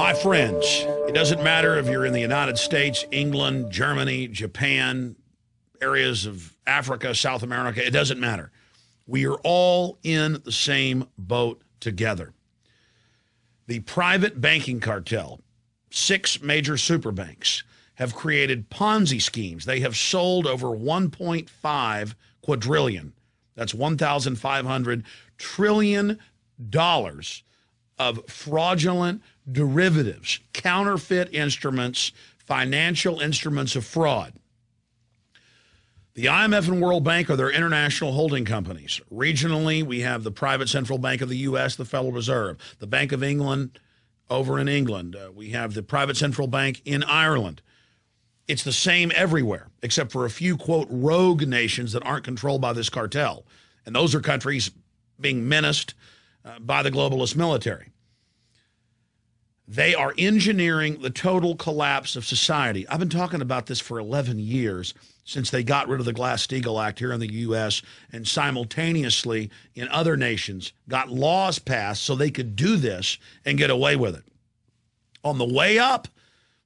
My friends, it doesn't matter if you're in the United States, England, Germany, Japan, areas of Africa, South America, it doesn't matter. We are all in the same boat together. The private banking cartel, 6 major super banks, have created Ponzi schemes. They have sold over 1.5 quadrillion. That's $1,500 trillion of fraudulent derivatives, counterfeit instruments, financial instruments of fraud. The IMF and World Bank are their international holding companies. Regionally, we have the private central bank of the U.S., the Federal Reserve, the Bank of England over in England. We have the private central bank in Ireland. It's the same everywhere, except for a few, quote, rogue nations that aren't controlled by this cartel. And those are countries being menaced by the globalist military. They are engineering the total collapse of society. I've been talking about this for 11 years, since they got rid of the Glass-Steagall Act here in the U.S. and simultaneously in other nations got laws passed so they could do this and get away with it. On the way up,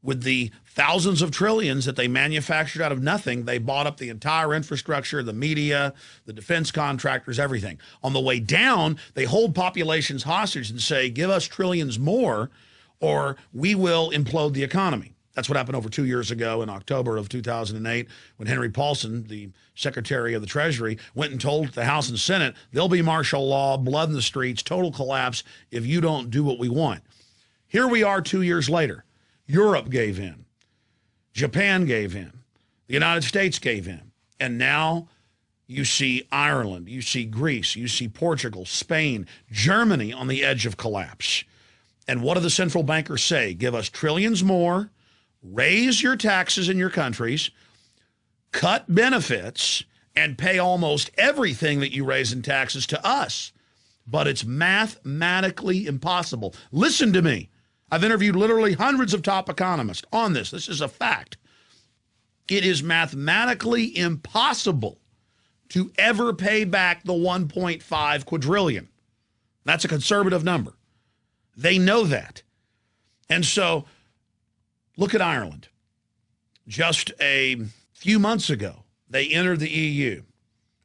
with the thousands of trillions that they manufactured out of nothing, they bought up the entire infrastructure, the media, the defense contractors, everything. On the way down, they hold populations hostage and say, give us trillions more or we will implode the economy. That's what happened over 2 years ago in October of 2008 when Henry Paulson, the Secretary of the Treasury, went and told the House and Senate, there'll be martial law, blood in the streets, total collapse if you don't do what we want. Here we are 2 years later. Europe gave in. Japan gave in. The United States gave in. And now you see Ireland, you see Greece, you see Portugal, Spain, Germany on the edge of collapse. And what do the central bankers say? Give us trillions more, raise your taxes in your countries, cut benefits, and pay almost everything that you raise in taxes to us. But it's mathematically impossible. Listen to me. I've interviewed literally hundreds of top economists on this. This is a fact. It is mathematically impossible to ever pay back the 1.5 quadrillion. That's a conservative number. They know that. And so look at Ireland. Just a few months ago, they entered the EU.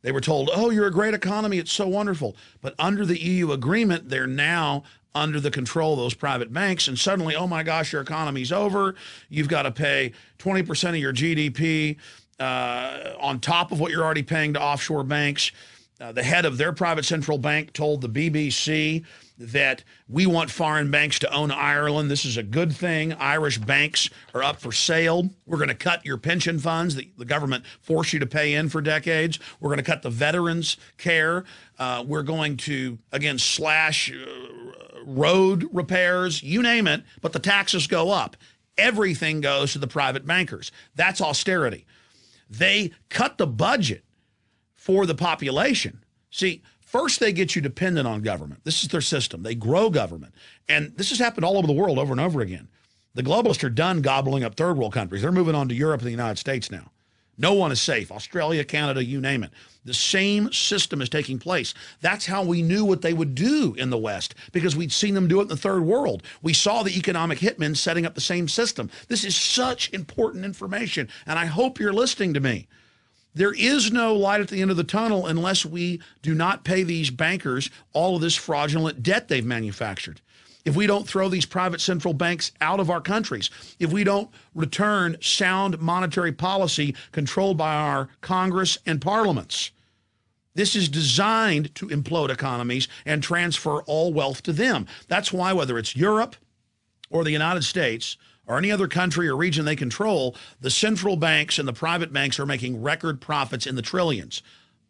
They were told, oh, you're a great economy. It's so wonderful. But under the EU agreement, they're now under the control of those private banks. And suddenly, oh, my gosh, your economy's over. You've got to pay 20% of your GDP on top of what you're already paying to offshore banks. The head of their private central bank told the BBC that we want foreign banks to own Ireland. This is a good thing. Irish banks are up for sale. We're going to cut your pension funds that the government forced you to pay in for decades. We're going to cut the veterans' care. We're going to, again, slash road repairs, you name it, but the taxes go up. Everything goes to the private bankers. That's austerity. They cut the budget for the population. See, first, they get you dependent on government. This is their system. They grow government. And this has happened all over the world over and over again. The globalists are done gobbling up third world countries. They're moving on to Europe and the United States now. No one is safe. Australia, Canada, you name it. The same system is taking place. That's how we knew what they would do in the West, because we'd seen them do it in the third world. We saw the economic hitmen setting up the same system. This is such important information, and I hope you're listening to me. There is no light at the end of the tunnel unless we do not pay these bankers all of this fraudulent debt they've manufactured. If we don't throw these private central banks out of our countries, if we don't return sound monetary policy controlled by our Congress and parliaments. This is designed to implode economies and transfer all wealth to them. That's why whether it's Europe or the United States or any other country or region they control, the central banks and the private banks are making record profits in the trillions,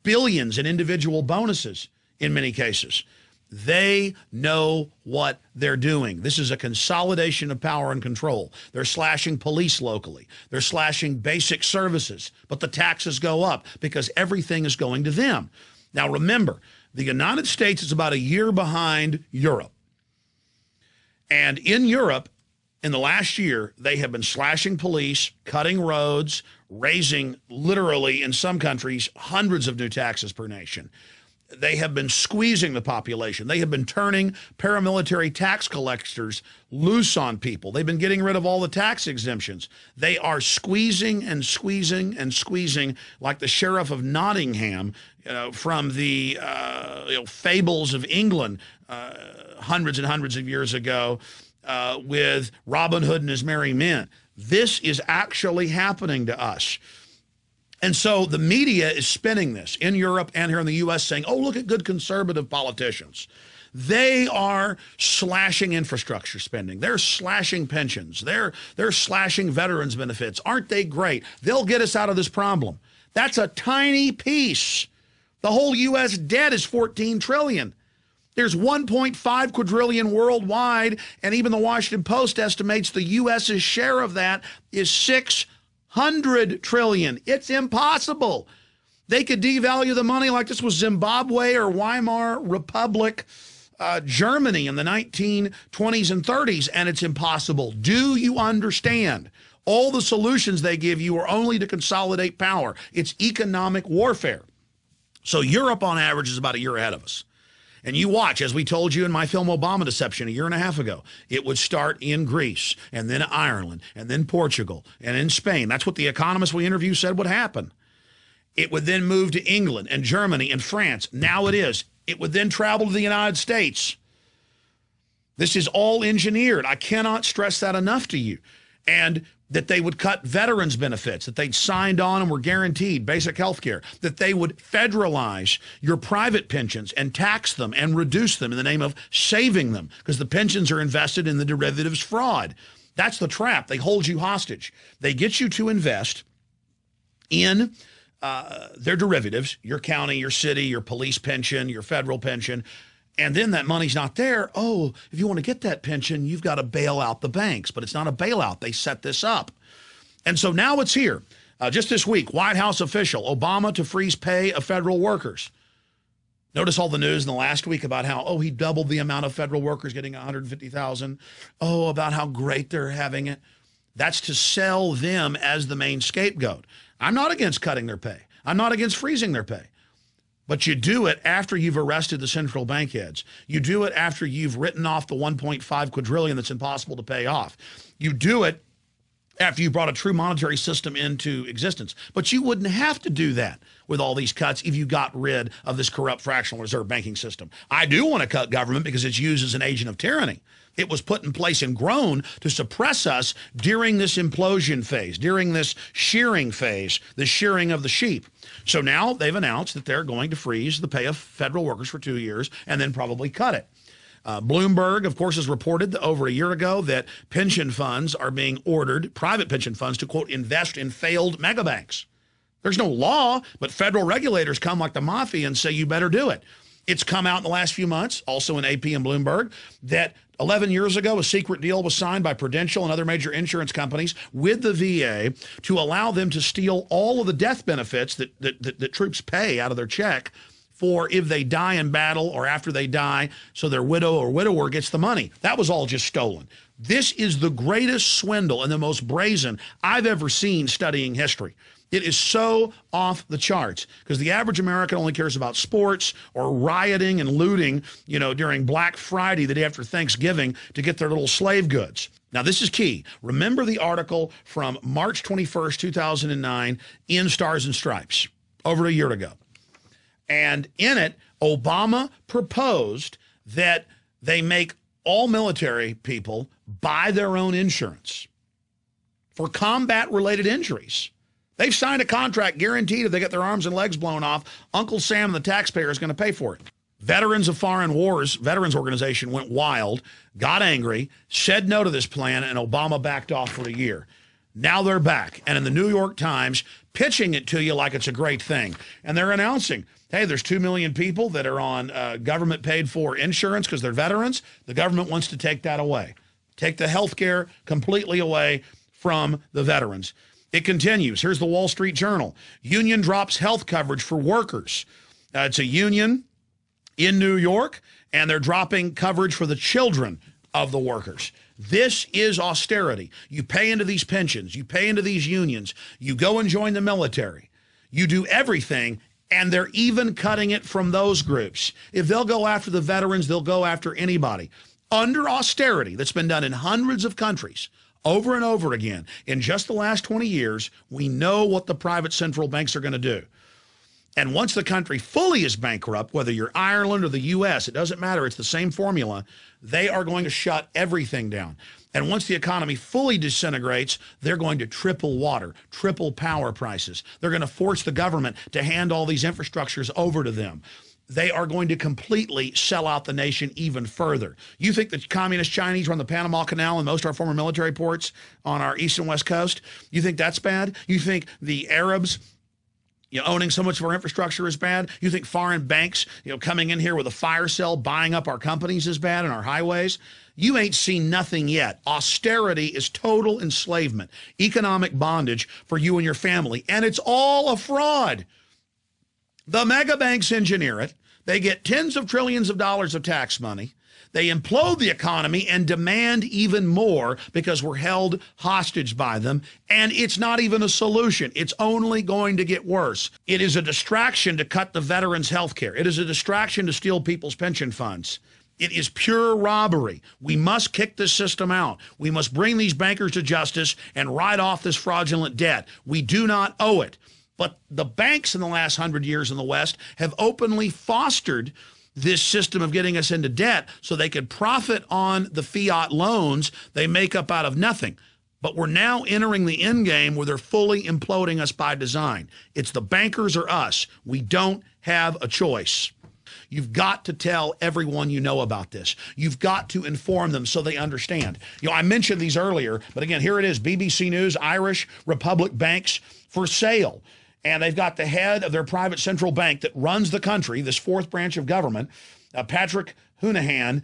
billions in individual bonuses in many cases. They know what they're doing. This is a consolidation of power and control. They're slashing police locally. They're slashing basic services, but the taxes go up because everything is going to them. Now remember, the United States is about a year behind Europe. And in Europe, in the last year, they have been slashing police, cutting roads, raising literally, in some countries, hundreds of new taxes per nation. They have been squeezing the population. They have been turning paramilitary tax collectors loose on people. They've been getting rid of all the tax exemptions. They are squeezing and squeezing and squeezing like the Sheriff of Nottingham from the fables of England hundreds and hundreds of years ago with Robin Hood and his merry men. This is actually happening to us. And so the media is spinning this in Europe and here in the U.S. saying, oh, look at good conservative politicians. They are slashing infrastructure spending. They're slashing pensions. They're slashing veterans benefits. Aren't they great? They'll get us out of this problem. That's a tiny piece. The whole U.S. debt is $14 trillion. There's 1.5 quadrillion worldwide, and even the Washington Post estimates the U.S.'s share of that is $600 trillion. It's impossible. They could devalue the money like this was Zimbabwe or Weimar Republic, Germany in the 1920s and 30s, and it's impossible. Do you understand? All the solutions they give you are only to consolidate power. It's economic warfare. So Europe, on average, is about a year ahead of us. And you watch, as we told you in my film Obama Deception a year and a half ago, it would start in Greece, and then Ireland, and then Portugal, and in Spain. That's what the economists we interviewed said would happen. It would then move to England and Germany and France. Now it is. It would then travel to the United States. This is all engineered. I cannot stress that enough to you. And that they would cut veterans benefits, that they'd signed on and were guaranteed basic health care, that they would federalize your private pensions and tax them and reduce them in the name of saving them because the pensions are invested in the derivatives fraud. That's the trap. They hold you hostage. They get you to invest in their derivatives, your county, your city, your police pension, your federal pension, and then that money's not there. Oh, if you want to get that pension, you've got to bail out the banks. But it's not a bailout. They set this up. And so now it's here. Just this week, White House official, Obama to freeze pay of federal workers. Notice all the news in the last week about how, oh, he doubled the amount of federal workers getting $150,000. Oh, about how great they're having it. That's to sell them as the main scapegoat. I'm not against cutting their pay. I'm not against freezing their pay. But you do it after you've arrested the central bank heads. You do it after you've written off the 1.5 quadrillion that's impossible to pay off. You do it after you brought a true monetary system into existence. But you wouldn't have to do that with all these cuts if you got rid of this corrupt fractional reserve banking system. I do want to cut government because it's used as an agent of tyranny. It was put in place and grown to suppress us during this implosion phase, during this shearing phase, the shearing of the sheep. So now they've announced that they're going to freeze the pay of federal workers for 2 years and then probably cut it. Bloomberg, of course, has reported over a year ago that pension funds are being ordered, private pension funds, to, quote, invest in failed megabanks. There's no law, but federal regulators come like the mafia and say you better do it. It's come out in the last few months, also in AP and Bloomberg, that 11 years ago, a secret deal was signed by Prudential and other major insurance companies with the VA to allow them to steal all of the death benefits that troops pay out of their check for if they die in battle or after they die, so their widow or widower gets the money. That was all just stolen. This is the greatest swindle and the most brazen I've ever seen studying history. It is so off the charts because the average American only cares about sports or rioting and looting, during Black Friday, the day after Thanksgiving, to get their little slave goods. Now, this is key. Remember the article from March 21st, 2009 in Stars and Stripes, over a year ago. And in it, Obama proposed that they make all military people buy their own insurance for combat-related injuries. They've signed a contract guaranteed if they get their arms and legs blown off, Uncle Sam and the taxpayer is going to pay for it. Veterans of Foreign Wars, Veterans Organization, went wild, got angry, said no to this plan, and Obama backed off for a year. Now they're back, and in the New York Times, pitching it to you like it's a great thing. And they're announcing, hey, there's 2 million people that are on government-paid-for insurance because they're veterans. The government wants to take that away, take the health care completely away from the veterans. It continues. Here's the Wall Street Journal. Union drops health coverage for workers. It's a union in New York, and they're dropping coverage for the children of the workers. This is austerity. You pay into these pensions. You pay into these unions. You go and join the military. You do everything, And they're even cutting it from those groups. If they'll go after the veterans, they'll go after anybody. Under austerity that's been done in hundreds of countries over and over again, in just the last 20 years, we know what the private central banks are going to do. And once the country fully is bankrupt, whether you're Ireland or the U.S., it doesn't matter. It's the same formula. They are going to shut everything down. And once the economy fully disintegrates, they're going to triple water, triple power prices. They're going to force the government to hand all these infrastructures over to them. They are going to completely sell out the nation even further. You think the communist Chinese run the Panama Canal and most of our former military ports on our east and west coast? You think that's bad? You think the Arabs owning so much of our infrastructure is bad? You think foreign banks coming in here with a fire sale buying up our companies is bad and our highways? You ain't seen nothing yet. Austerity is total enslavement, economic bondage for you and your family, and it's all a fraud. The mega banks engineer it. They get tens of trillions of dollars of tax money. They implode the economy and demand even more because we're held hostage by them. And it's not even a solution. It's only going to get worse. It is a distraction to cut the veterans' health care. It is a distraction to steal people's pension funds. It is pure robbery. We must kick this system out. We must bring these bankers to justice and write off this fraudulent debt. We do not owe it. But the banks in the last 100 years in the West have openly fostered this system of getting us into debt so they could profit on the fiat loans they make up out of nothing. But we're now entering the end game where they're fully imploding us by design. It's the bankers or us. We don't have a choice. You've got to tell everyone you know about this. You've got to inform them so they understand. I mentioned these earlier, but again, here it is. BBC News, Irish Republic banks for sale. And they've got the head of their private central bank that runs the country, this fourth branch of government, Patrick Honohan,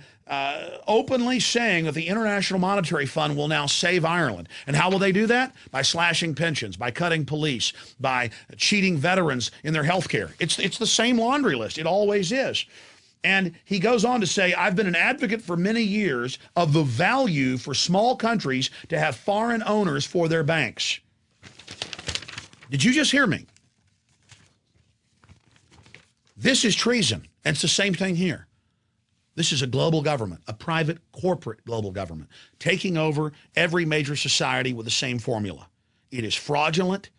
openly saying that the International Monetary Fund will now save Ireland. And how will they do that? By slashing pensions, by cutting police, by cheating veterans in their health care. It's the same laundry list. It always is. And he goes on to say, I've been an advocate for many years of the value for small countries to have foreign owners for their banks. Did you just hear me? This is treason, and it's the same thing here. This is a global government, a private corporate global government, taking over every major society with the same formula. It is fraudulent,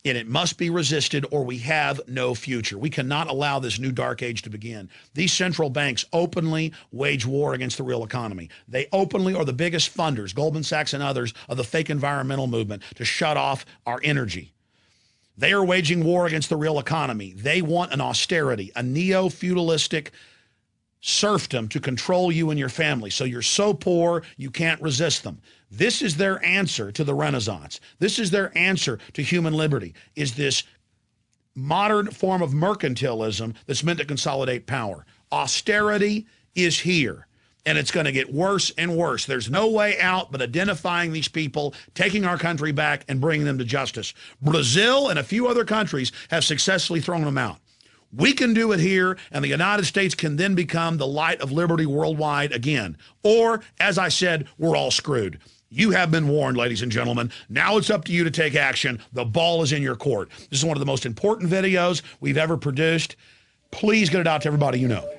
and it must be resisted, or we have no future. We cannot allow this new dark age to begin. These central banks openly wage war against the real economy. They openly are the biggest funders, Goldman Sachs and others, of the fake environmental movement to shut off our energy. They are waging war against the real economy. They want an austerity, a neo-feudalistic serfdom to control you and your family. So you're so poor, you can't resist them. This is their answer to the Renaissance. This is their answer to human liberty, is this modern form of mercantilism that's meant to consolidate power. Austerity is here. And it's going to get worse and worse. There's no way out but identifying these people, taking our country back, and bringing them to justice. Brazil and a few other countries have successfully thrown them out. We can do it here, and the United States can then become the light of liberty worldwide again. Or, as I said, we're all screwed. You have been warned, ladies and gentlemen. Now it's up to you to take action. The ball is in your court. This is one of the most important videos we've ever produced. Please get it out to everybody you know.